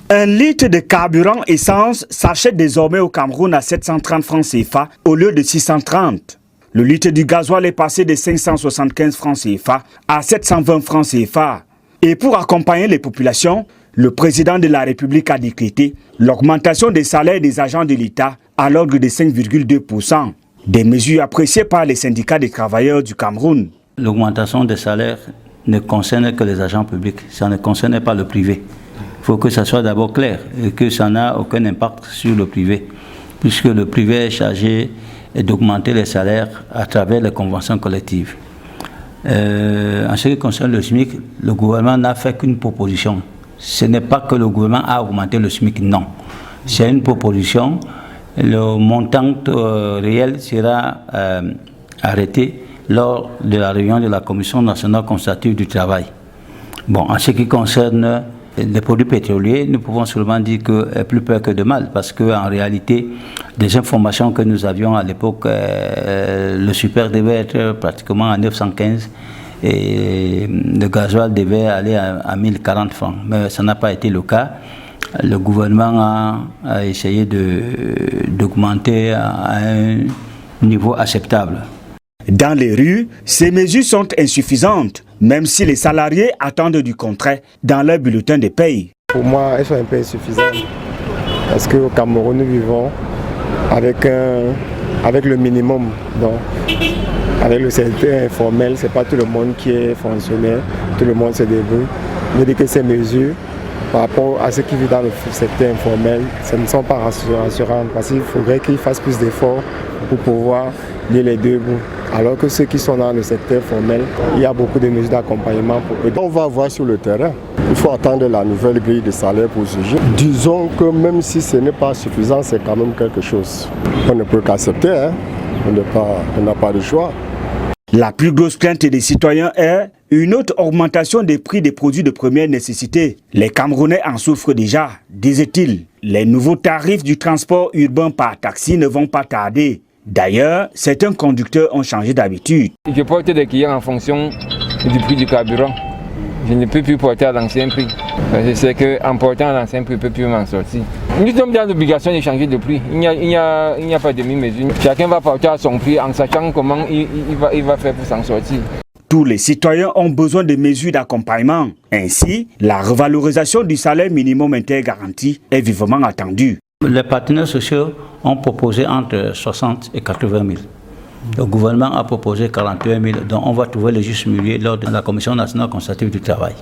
Un litre de carburant essence s'achète désormais au Cameroun à 730 francs CFA au lieu de 630. Le litre du gasoil est passé de 575 francs CFA à 720 francs CFA. Et pour accompagner les populations, le président de la République a décrété l'augmentation des salaires des agents de l'État à l'ordre de 5,2%. Des mesures appréciées par les syndicats des travailleurs du Cameroun. L'augmentation des salaires ne concerne que les agents publics, ça ne concerne pas le privé. Il faut que ça soit d'abord clair et que ça n'a aucun impact sur le privé, puisque le privé est chargé d'augmenter les salaires à travers les conventions collectives. En ce qui concerne le SMIC, le gouvernement n'a fait qu'une proposition. Ce n'est pas que le gouvernement a augmenté le SMIC, non. C'est une proposition. Le montant réel sera arrêté lors de la réunion de la Commission nationale consultative du travail. Bon, en ce qui concerne les produits pétroliers, nous pouvons seulement dire que plus peur que de mal, parce qu'en réalité, des informations que nous avions à l'époque, le super devait être pratiquement à 915 et le gasoil devait aller à 1040 francs. Mais ça n'a pas été le cas. Le gouvernement a essayé d'augmenter à un niveau acceptable. Dans les rues, ces mesures sont insuffisantes, même si les salariés attendent du contraire dans leur bulletin de paye. Pour moi, elles sont un peu insuffisantes, parce qu'au Cameroun, nous vivons avec le minimum. Donc, avec le secteur informel, ce n'est pas tout le monde qui est fonctionnaire, tout le monde se débrouille. Je dis que ces mesures, par rapport à ceux qui vivent dans le secteur informel, ce ne sont pas rassurantes, parce qu'il faudrait qu'ils fassent plus d'efforts pour pouvoir lier les deux bouts. Alors que ceux qui sont dans le secteur formel, il y a beaucoup de mesures d'accompagnement pour eux. On va voir sur le terrain. Il faut attendre la nouvelle grille de salaire pour juger. Disons que même si ce n'est pas suffisant, c'est quand même quelque chose. On ne peut qu'accepter, hein. On n'a pas de choix. La plus grosse plainte des citoyens est une autre augmentation des prix des produits de première nécessité. Les Camerounais en souffrent déjà, disait-il. Les nouveaux tarifs du transport urbain par taxi ne vont pas tarder. D'ailleurs, certains conducteurs ont changé d'habitude. Je porte des clients en fonction du prix du carburant. Je ne peux plus porter à l'ancien prix. Je sais qu'en portant à l'ancien prix, je ne peux plus m'en sortir. Nous sommes dans l'obligation de changer de prix. Il n'y a pas de demi-mesure. Chacun va porter à son prix en sachant comment il va faire pour s'en sortir. Tous les citoyens ont besoin de mesures d'accompagnement. Ainsi, la revalorisation du salaire minimum intergaranti est vivement attendue. Les partenaires sociaux ont proposé entre 60 et 80 000. Le gouvernement a proposé 41 000, donc on va trouver le juste milieu lors de la Commission nationale consultative du travail.